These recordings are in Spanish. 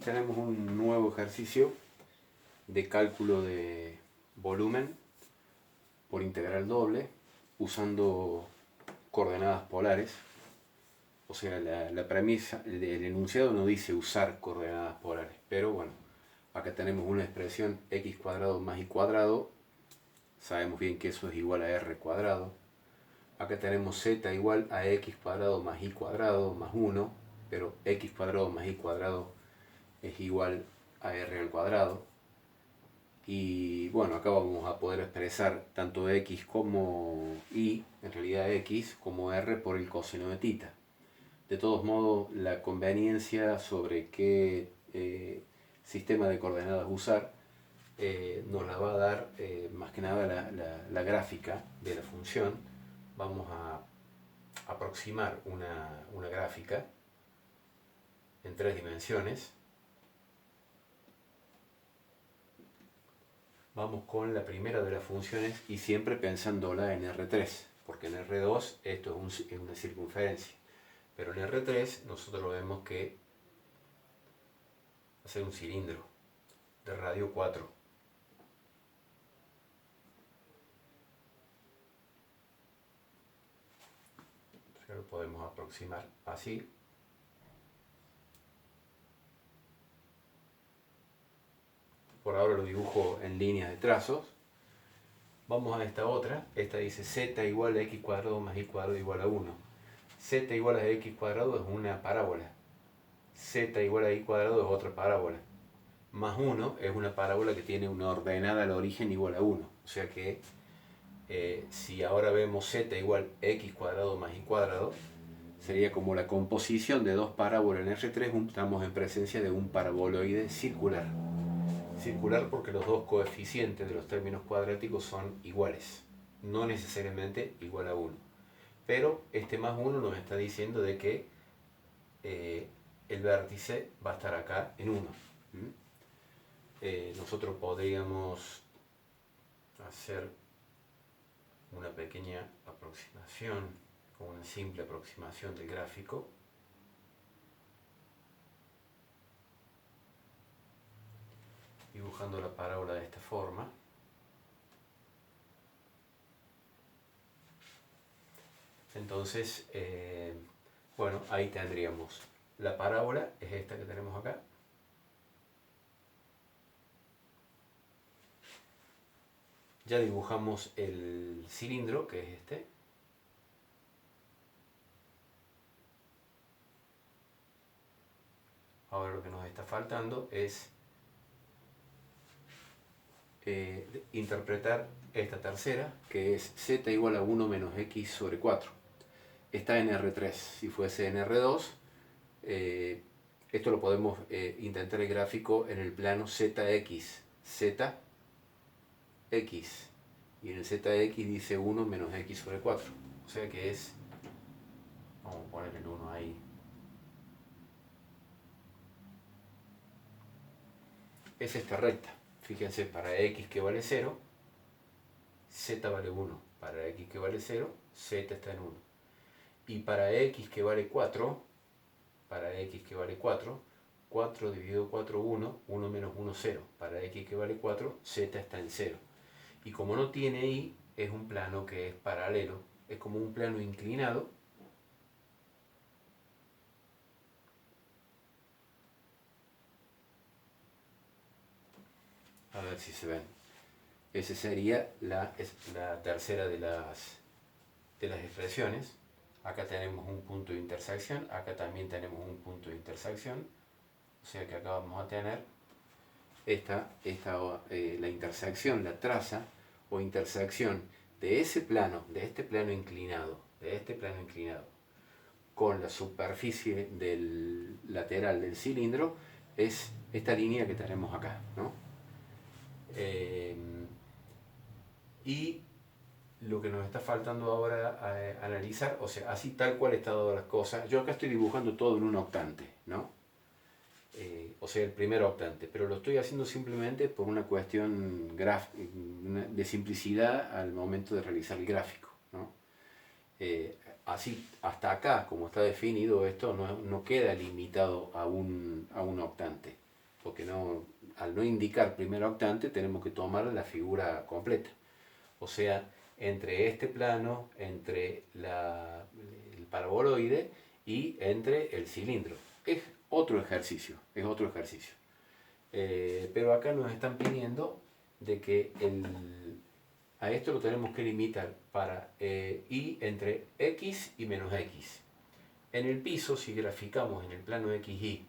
tenemos un nuevo ejercicio de cálculo de volumen por integral doble usando coordenadas polares. O sea, la premisa, el enunciado no dice usar coordenadas polares, pero bueno, acá tenemos una expresión x cuadrado más y cuadrado, sabemos bien que eso es igual a r cuadrado. Acá tenemos z igual a x cuadrado más y cuadrado más 1, pero x cuadrado más y cuadrado es igual a r al cuadrado. Y bueno, acá vamos a poder expresar tanto x como y, en realidad x, como r por el coseno de θ. De todos modos, la conveniencia sobre qué sistema de coordenadas usar nos la va a dar más que nada la gráfica de la función. Vamos a aproximar una gráfica en 3 dimensiones. Vamos con la primera de las funciones y siempre pensándola en R3, porque en R2 esto es una circunferencia, pero en R3 nosotros vemos que va a ser un cilindro de radio 4. Ya lo podemos aproximar así. Por ahora lo dibujo en líneas de trazos. Vamos a esta otra. Esta dice z igual a x cuadrado más y cuadrado igual a 1. Z igual a x cuadrado es una parábola. Z igual a y cuadrado es otra parábola. Más 1 es una parábola que tiene una ordenada al origen igual a 1. O sea que si ahora vemos z igual a x cuadrado más y cuadrado, sería como la composición de dos parábolas en R3, estamos en presencia de un paraboloide circular. Circular porque los dos coeficientes de los términos cuadráticos son iguales, no necesariamente igual a 1. Pero este más 1 nos está diciendo de que el vértice va a estar acá en 1. Nosotros podríamos hacer una pequeña aproximación, una simple aproximación del gráfico. Dibujando la parábola de esta forma. Entonces, bueno, ahí tendríamos la parábola, es esta que tenemos acá. Ya dibujamos el cilindro, que es este. Ahora lo que nos está faltando es interpretar esta tercera, que es z igual a 1 menos x sobre 4. Está en R3. Si fuese en R2, esto lo podemos intentar el gráfico en el plano ZX. ZX. Y en el ZX dice 1 menos x sobre 4. O sea que es... Vamos a poner el 1 ahí. Es esta recta. Fíjense, para x que vale 0, z vale 1. Para x que vale 0, z está en 1. Y para x que vale 4, 4 dividido 4, 1, 1 menos 1, 0. Para x que vale 4, z está en 0. Y como no tiene y, es un plano que es paralelo, es como un plano inclinado. A ver si se ven. Esa sería la tercera de las expresiones. Acá tenemos un punto de intersección, acá también tenemos un punto de intersección. O sea que acá vamos a tener la intersección, la traza o intersección de ese plano, de este plano inclinado, con la superficie del lateral del cilindro, es esta línea que tenemos acá, ¿no? Y lo que nos está faltando ahora analizar, o sea, así tal cual están dado las cosas, yo acá estoy dibujando todo en un octante, ¿no? O sea, el primer octante, pero lo estoy haciendo simplemente por una cuestión de simplicidad al momento de realizar el gráfico, ¿no? Así, hasta acá, como está definido esto, no queda limitado a un octante. porque al no indicar primer octante tenemos que tomar la figura completa. O sea, entre este plano, entre el paraboloide y entre el cilindro. Es otro ejercicio, es otro ejercicio. Pero acá nos están pidiendo de que a esto lo tenemos que limitar para y entre x y menos x. En el piso, si graficamos en el plano xy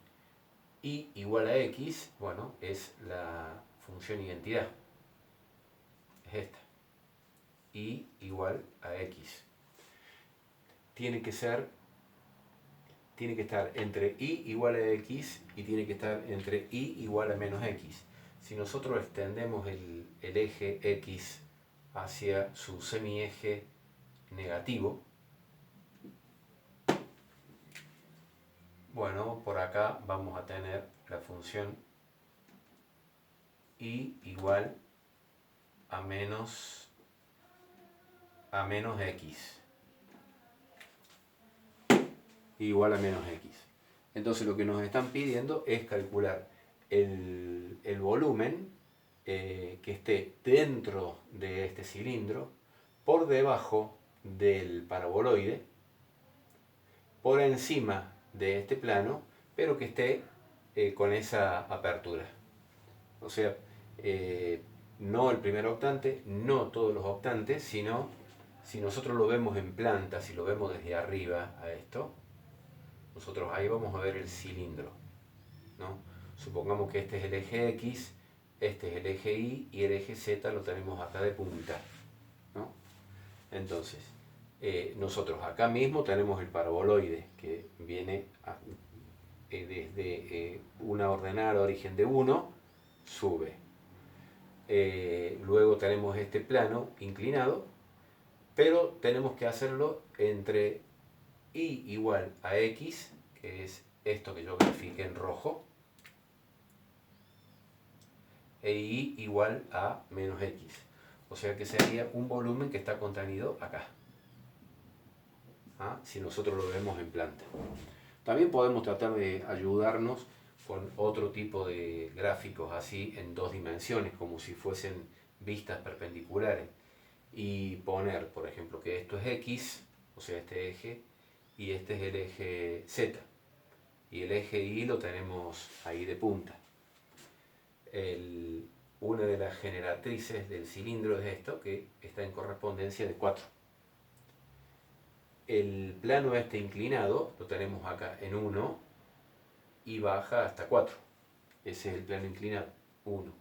y igual a x, bueno, es la función identidad. Es esta. Y igual a x. Tiene que estar entre y igual a x y tiene que estar entre y igual a menos x. Si nosotros extendemos el eje x hacia su semieje negativo, bueno, por acá vamos a tener la función y igual a menos x. Igual a menos x. Entonces lo que nos están pidiendo es calcular el volumen que esté dentro de este cilindro, por debajo del paraboloide, por encima de este plano, pero que esté con esa apertura. O sea, no el primer octante, no todos los octantes, sino si nosotros lo vemos en planta, si lo vemos desde arriba a esto, nosotros ahí vamos a ver el cilindro, ¿no? Supongamos que este es el eje X, este es el eje Y y el eje Z lo tenemos acá de punta, ¿no? Entonces, nosotros acá mismo tenemos el paraboloide que viene desde una ordenada origen de 1, sube. Luego tenemos este plano inclinado, pero tenemos que hacerlo entre y igual a x, que es esto que yo grafiqué en rojo, e y igual a menos x. O sea que sería un volumen que está contenido acá. ¿Ah? Si nosotros lo vemos en planta. También podemos tratar de ayudarnos con otro tipo de gráficos así en dos dimensiones, como si fuesen vistas perpendiculares. Y poner, por ejemplo, que esto es x, o sea, este eje, y este es el eje z. Y el eje Y lo tenemos ahí de punta. Una de las generatrices del cilindro es esto, que está en correspondencia de 4. El plano este inclinado lo tenemos acá en 1 y baja hasta 4. Ese es el plano inclinado, 1.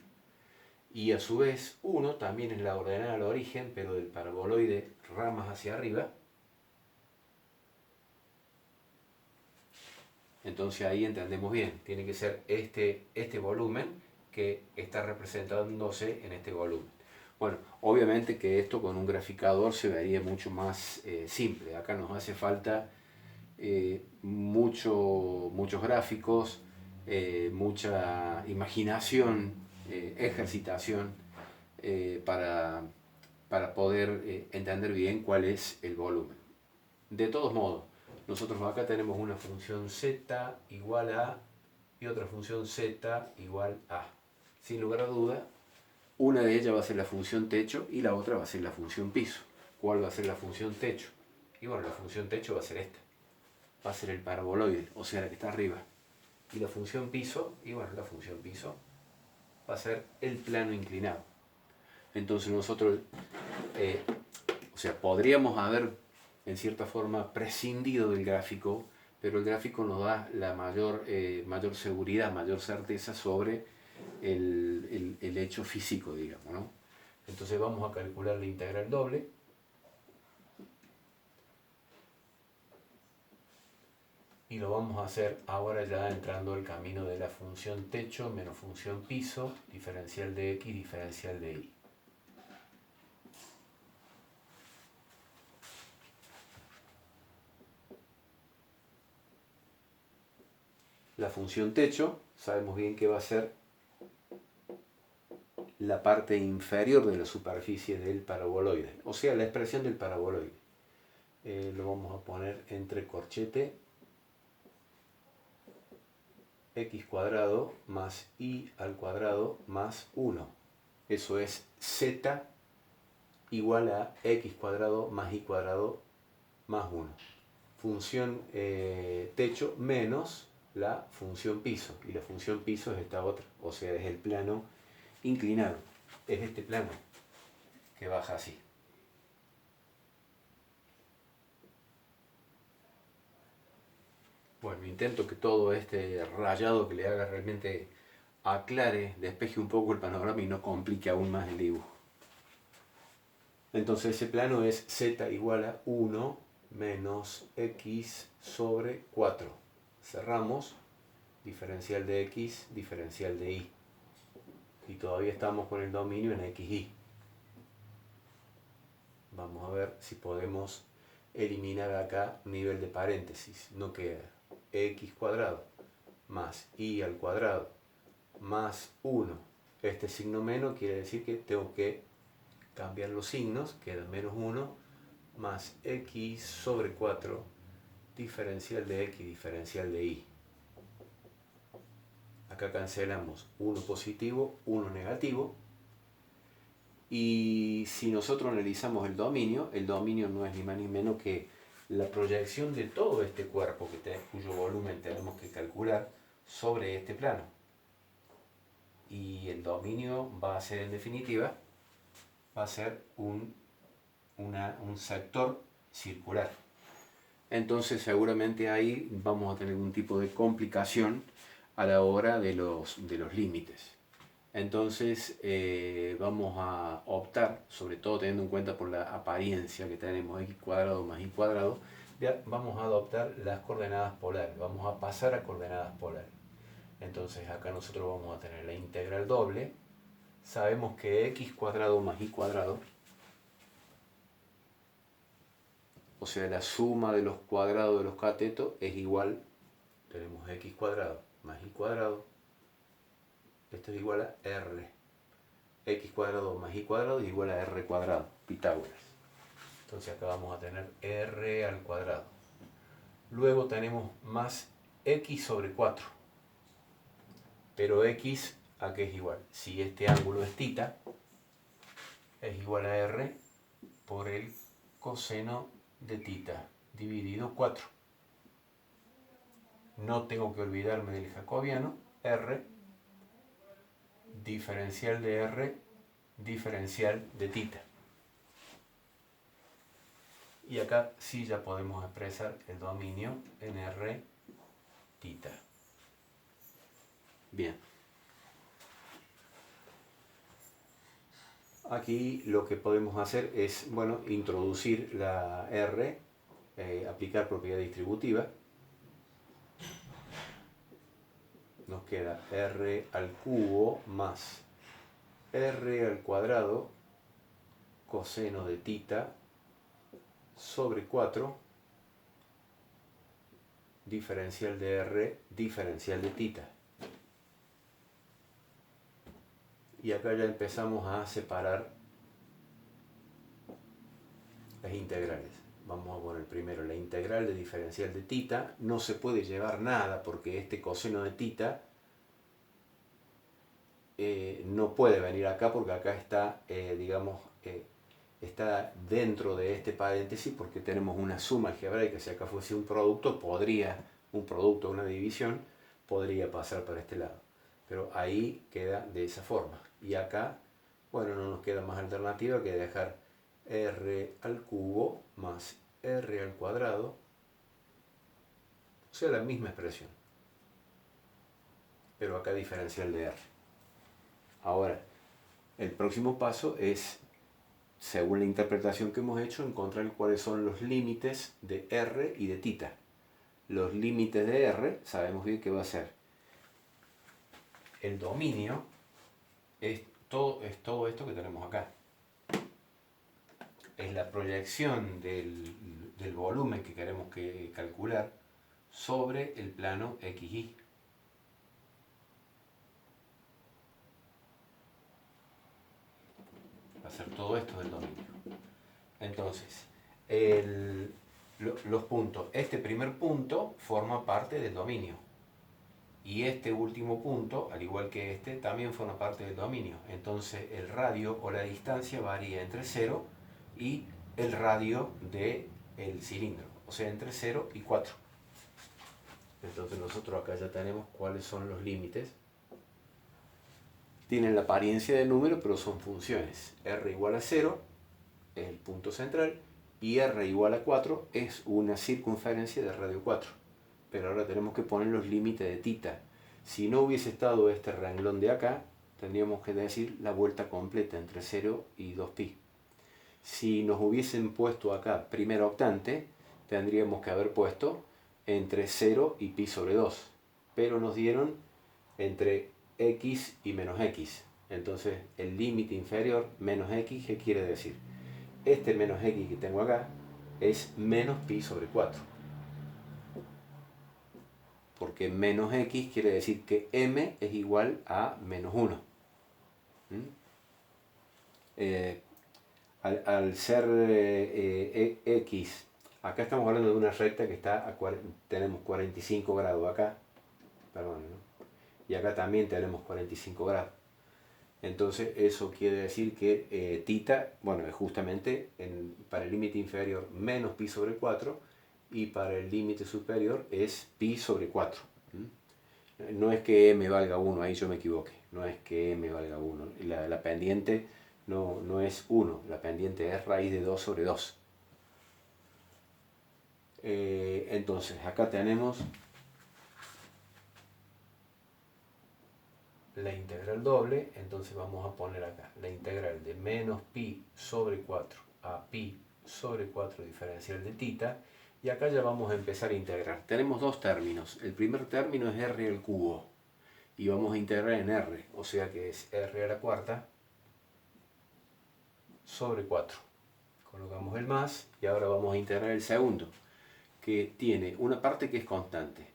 Y a su vez 1 también es la ordenada al origen, pero del paraboloide ramas hacia arriba. Entonces ahí entendemos bien, tiene que ser este volumen que está representándose en este volumen. Bueno, obviamente que esto con un graficador se vería mucho más simple. Acá nos hace falta muchos gráficos, mucha imaginación, ejercitación para poder entender bien cuál es el volumen. De todos modos, nosotros acá tenemos una función z igual a y otra función z igual a. Sin lugar a duda, una de ellas va a ser la función techo y la otra va a ser la función piso. ¿Cuál va a ser la función techo? Y bueno, la función techo va a ser esta. Va a ser el paraboloide, o sea, la que está arriba. Y la función piso, y bueno, la función piso va a ser el plano inclinado. Entonces nosotros, o sea, podríamos haber en cierta forma prescindido del gráfico, pero el gráfico nos da la mayor seguridad, mayor certeza sobre el hecho físico, digamos, ¿no? Entonces vamos a calcular la integral doble. Y lo vamos a hacer ahora ya entrando al camino de la función techo menos función piso, diferencial de x, diferencial de y. La función techo, sabemos bien que va a ser la parte inferior de la superficie del paraboloide, o sea, la expresión del paraboloide. Lo vamos a poner entre corchete x cuadrado más y al cuadrado más 1. Eso es z igual a x cuadrado más y cuadrado más 1. Función techo menos la función piso. Y la función piso es esta otra. O sea, es el plano inclinado. Es este plano que baja así. Bueno, intento que todo este rayado que le haga realmente aclare, despeje un poco el panorama y no complique aún más el dibujo. Entonces ese plano es z igual a 1 menos x sobre 4. Cerramos, diferencial de x, diferencial de y. Y todavía estamos con el dominio en xy. Vamos a ver si podemos eliminar acá nivel de paréntesis. No queda x cuadrado más y al cuadrado más 1. Este signo menos quiere decir que tengo que cambiar los signos. Queda menos 1 más x sobre 4 diferencial de x, diferencial de y. Acá cancelamos 1 positivo, 1 negativo. Y si nosotros analizamos el dominio no es ni más ni menos que la proyección de todo este cuerpo cuyo volumen tenemos que calcular sobre este plano. Y el dominio va a ser, en definitiva, va a ser un sector circular. Entonces seguramente ahí vamos a tener un tipo de complicación a la hora de los límites. Entonces vamos a optar, sobre todo teniendo en cuenta por la apariencia que tenemos x cuadrado más y cuadrado, vamos a adoptar las coordenadas polares, vamos a pasar a coordenadas polares. Entonces acá nosotros vamos a tener la integral doble. Sabemos que x cuadrado más y cuadrado, o sea, la suma de los cuadrados de los catetos es igual, tenemos x cuadrado más y cuadrado, esto es igual a r. X cuadrado más y cuadrado es igual a r cuadrado, Pitágoras. Entonces acá vamos a tener r al cuadrado. Luego tenemos más x sobre 4. Pero x, ¿a qué es igual? Si este ángulo es θ, es igual a r por el coseno de θ dividido 4. No tengo que olvidarme del jacobiano, r, diferencial de r, diferencial de θ. Y acá sí ya podemos expresar el dominio en r θ. Bien. Aquí lo que podemos hacer es, bueno, introducir la r, aplicar propiedad distributiva. Nos queda r al cubo más r al cuadrado coseno de θ sobre 4 diferencial de r, diferencial de θ. Y acá ya empezamos a separar las integrales. Vamos a poner primero la integral de diferencial de θ. No se puede llevar nada porque este coseno de θ no puede venir acá porque acá está, digamos, está dentro de este paréntesis porque tenemos una suma algebraica. Si acá fuese un producto, una división, podría pasar para este lado. Pero ahí queda de esa forma. Y acá, bueno, no nos queda más alternativa que dejar r al cubo más r al cuadrado, o sea, la misma expresión. Pero acá diferencial de r. Ahora, el próximo paso es, según la interpretación que hemos hecho, encontrar cuáles son los límites de r y de θ. Los límites de r, sabemos bien que va a ser el dominio, es todo esto que tenemos acá. Es la proyección del volumen que queremos calcular sobre el plano XY. Va a ser todo esto del dominio. Entonces, los puntos. Este primer punto forma parte del dominio. Y este último punto, al igual que este, también forma parte del dominio. Entonces el radio o la distancia varía entre 0 y el radio del cilindro, o sea, entre 0 y 4. Entonces nosotros acá ya tenemos cuáles son los límites. Tienen la apariencia de número, pero son funciones. R igual a 0 es el punto central y R igual a 4 es una circunferencia de radio 4. Pero ahora tenemos que poner los límites de tita. Si no hubiese estado este renglón de acá, tendríamos que decir la vuelta completa entre 0 y 2pi. Si nos hubiesen puesto acá primer octante, tendríamos que haber puesto entre 0 y pi sobre 2. Pero nos dieron entre x y menos x. Entonces el límite inferior menos x, ¿qué quiere decir? Este menos x que tengo acá es menos pi sobre 4. Porque menos x quiere decir que m es igual a menos 1. Al ser x, acá estamos hablando de una recta que está tenemos 45 grados acá, perdón, ¿no? Y acá también tenemos 45 grados. Entonces eso quiere decir que tita, bueno, es justamente para el límite inferior menos pi sobre 4 y para el límite superior es pi sobre 4. No es que m valga 1, ahí yo me equivoqué. No es que m valga 1. La pendiente no es 1, la pendiente es raíz de 2 sobre 2. Entonces acá tenemos la integral doble, entonces vamos a poner acá la integral de menos pi sobre 4 a pi sobre 4 diferencial de tita, y acá ya vamos a empezar a integrar. Tenemos dos términos. El primer término es r al cubo y vamos a integrar en r, o sea que es r a la cuarta sobre 4. Colocamos el más y ahora vamos a integrar el segundo, que tiene una parte que es constante.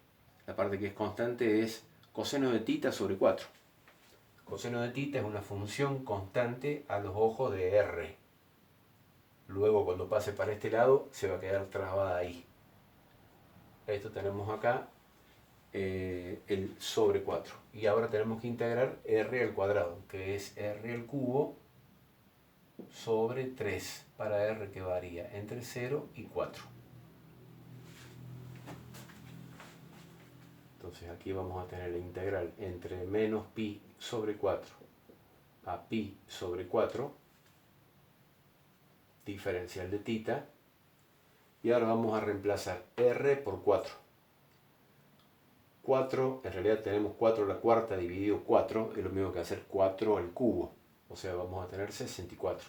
La parte que es constante es coseno de tita sobre 4. Coseno de tita es una función constante a los ojos de r. Luego cuando pase para este lado se va a quedar trabada ahí. Esto tenemos acá el sobre 4. Y ahora tenemos que integrar r al cuadrado, que es r al cubo sobre 3, para r que varía entre 0 y 4. Entonces aquí vamos a tener la integral entre menos pi sobre 4 a pi sobre 4, diferencial de tita, y ahora vamos a reemplazar r por 4. 4, en realidad tenemos 4 a la cuarta dividido 4, es lo mismo que hacer 4 al cubo, o sea vamos a tener 64.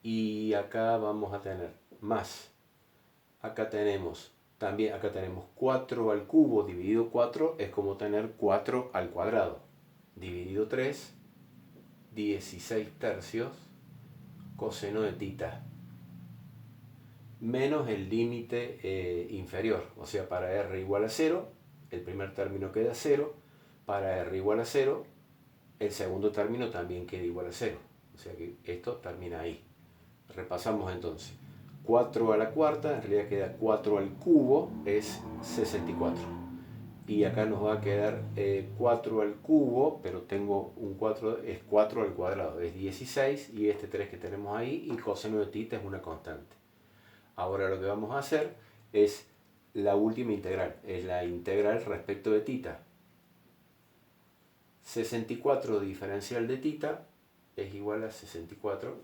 Y acá vamos a tener más. Acá tenemos 4 al cubo dividido 4 es como tener 4 al cuadrado. Dividido 3, 16 tercios coseno de tita. Menos el límite inferior. O sea, para r igual a 0, el primer término queda 0. Para r igual a 0, el segundo término también queda igual a 0. O sea que esto termina ahí. Repasamos entonces. 4 a la cuarta, en realidad queda 4 al cubo, es 64. Y acá nos va a quedar 4 al cubo, pero tengo un 4, es 4 al cuadrado, es 16, y este 3 que tenemos ahí, y coseno de tita es una constante. Ahora lo que vamos a hacer es la última integral, es la integral respecto de tita. 64 diferencial de tita es igual a 64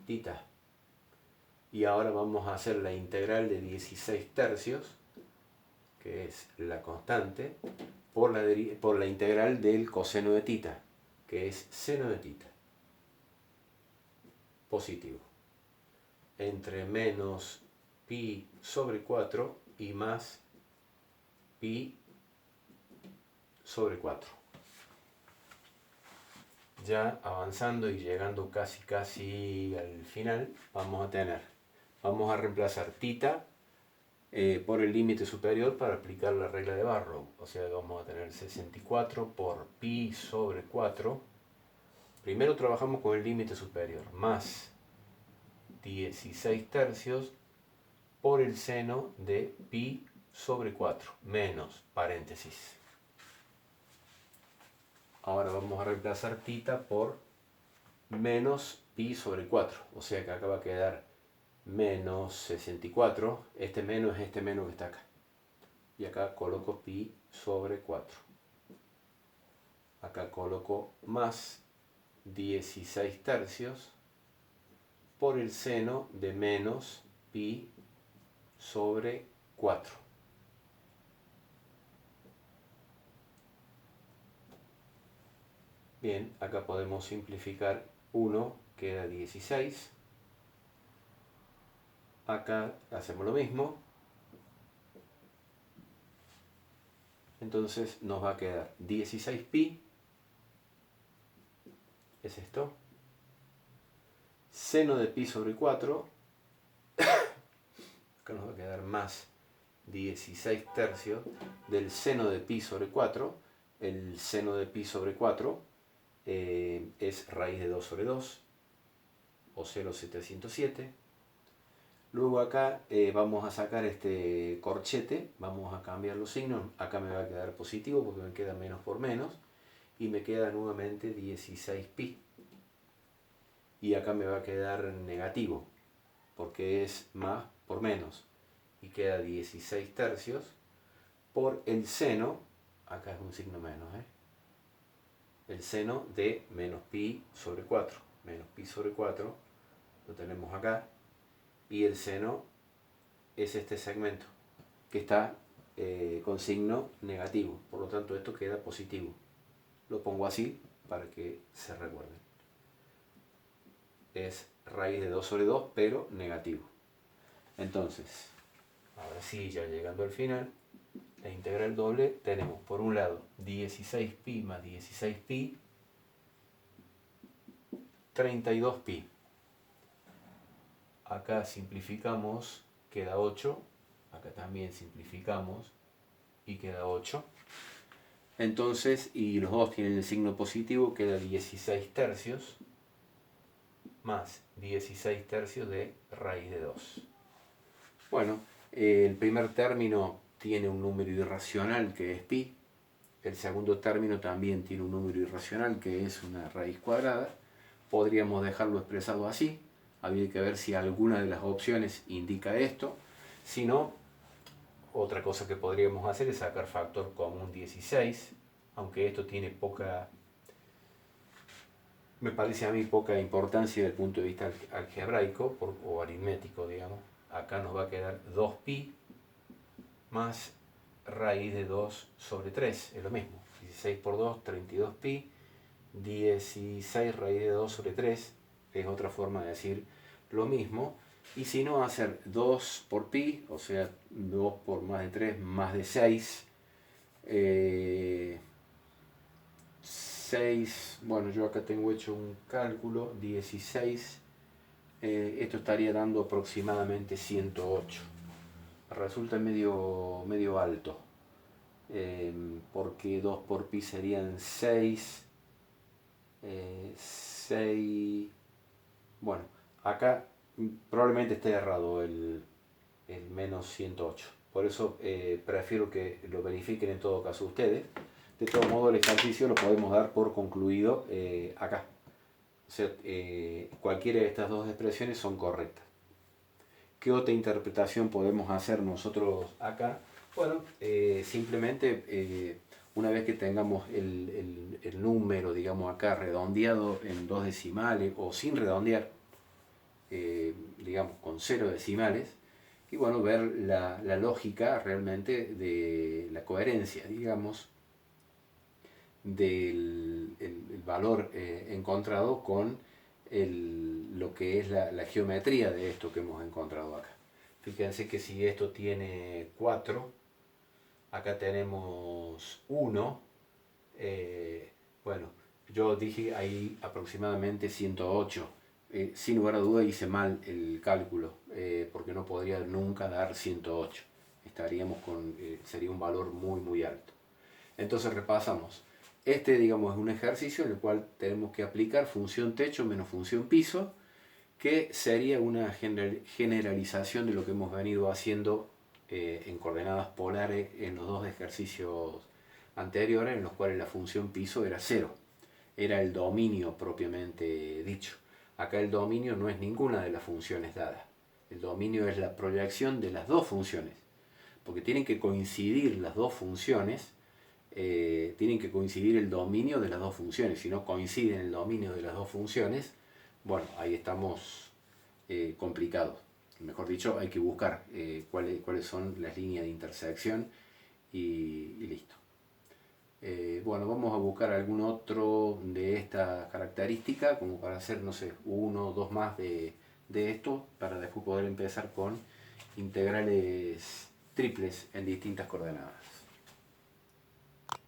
tita. Y ahora vamos a hacer la integral de 16 tercios, que es la constante, por la integral del coseno de tita, que es seno de tita. Positivo. Entre menos pi sobre 4 y más pi sobre 4. Ya avanzando y llegando casi al final, vamos a reemplazar tita por el límite superior para aplicar la regla de Barrow. O sea que vamos a tener 64 por pi sobre 4. Primero trabajamos con el límite superior, más 16 tercios por el seno de pi sobre 4 menos paréntesis. Ahora vamos a reemplazar θ por menos pi sobre 4. O sea que acá va a quedar menos 64. Este menos es este menos que está acá. Y acá coloco pi sobre 4. Acá coloco más 16 tercios por el seno de menos pi sobre 4. Bien, acá podemos simplificar 1, queda 16. Acá hacemos lo mismo. Entonces nos va a quedar 16pi, es esto, seno de pi sobre 4, acá nos va a quedar más 16 tercios del seno de pi sobre 4, el seno de pi sobre 4 es raíz de 2 sobre 2, o 0,707. Luego acá vamos a sacar este corchete, vamos a cambiar los signos, acá me va a quedar positivo porque me queda menos por menos, y me queda nuevamente 16pi. Y acá me va a quedar negativo, porque es más por menos, y queda 16 tercios por el seno, acá es un signo menos, el seno de menos pi sobre 4. Menos pi sobre 4 lo tenemos acá, y el seno es este segmento que está con signo negativo, por lo tanto esto queda positivo. Lo pongo así para que se recuerden. Es raíz de 2 sobre 2, pero negativo. Entonces, ahora sí, ya llegando al final, la integral doble, tenemos por un lado 16pi más 16pi, 32pi. Acá simplificamos, queda 8. Acá también simplificamos y queda 8. Entonces, y los dos tienen el signo positivo, queda 16 tercios más 16 tercios de raíz de 2. Bueno, el primer término tiene un número irracional que es pi. El segundo término también tiene un número irracional que es una raíz cuadrada. Podríamos dejarlo expresado así. Habría que ver si alguna de las opciones indica esto. Si no, otra cosa que podríamos hacer es sacar factor común 16, aunque esto tiene poca, me parece a mí, poca importancia desde el punto de vista algebraico o aritmético, digamos. Acá nos va a quedar 2pi más raíz de 2 sobre 3, es lo mismo. 16 por 2, 32pi, 16 raíz de 2 sobre 3, es otra forma de decir lo mismo. Y si no, hacer 2 por pi, o sea, 2 por más de 3, más de 6. 6, bueno, yo acá tengo hecho un cálculo, 16, esto estaría dando aproximadamente 108. Resulta medio alto, porque 2 por pi serían 6, 6, bueno, acá probablemente esté errado el menos 108. Por eso prefiero que lo verifiquen en todo caso ustedes. De todo modo, el ejercicio lo podemos dar por concluido acá. O sea, cualquiera de estas dos expresiones son correctas. ¿Qué otra interpretación podemos hacer nosotros acá? Bueno, simplemente una vez que tengamos el número, digamos acá, redondeado en 2 decimales o sin redondear, digamos con 0 decimales, y bueno, ver la lógica realmente de la coherencia, digamos, del el valor encontrado con lo que es la geometría de esto que hemos encontrado acá. Fíjense que si esto tiene 4, acá tenemos 1, bueno, yo dije ahí aproximadamente 108. Sin lugar a duda hice mal el cálculo, porque no podría nunca dar 108. Estaríamos con, sería un valor muy alto. Entonces repasamos. Este, digamos, es un ejercicio en el cual tenemos que aplicar función techo menos función piso, que sería una generalización de lo que hemos venido haciendo en coordenadas polares en los dos ejercicios anteriores, en los cuales la función piso era 0. Era el dominio propiamente dicho. Acá el dominio no es ninguna de las funciones dadas. El dominio es la proyección de las dos funciones. Porque tienen que coincidir las dos funciones, tienen que coincidir el dominio de las dos funciones. Si no coinciden el dominio de las dos funciones, bueno, ahí estamos complicados. Mejor dicho, hay que buscar cuáles son las líneas de intersección y listo. Bueno, vamos a buscar algún otro de esta característica, como para hacer, no sé, uno o dos más de esto, para después poder empezar con integrales triples en distintas coordenadas.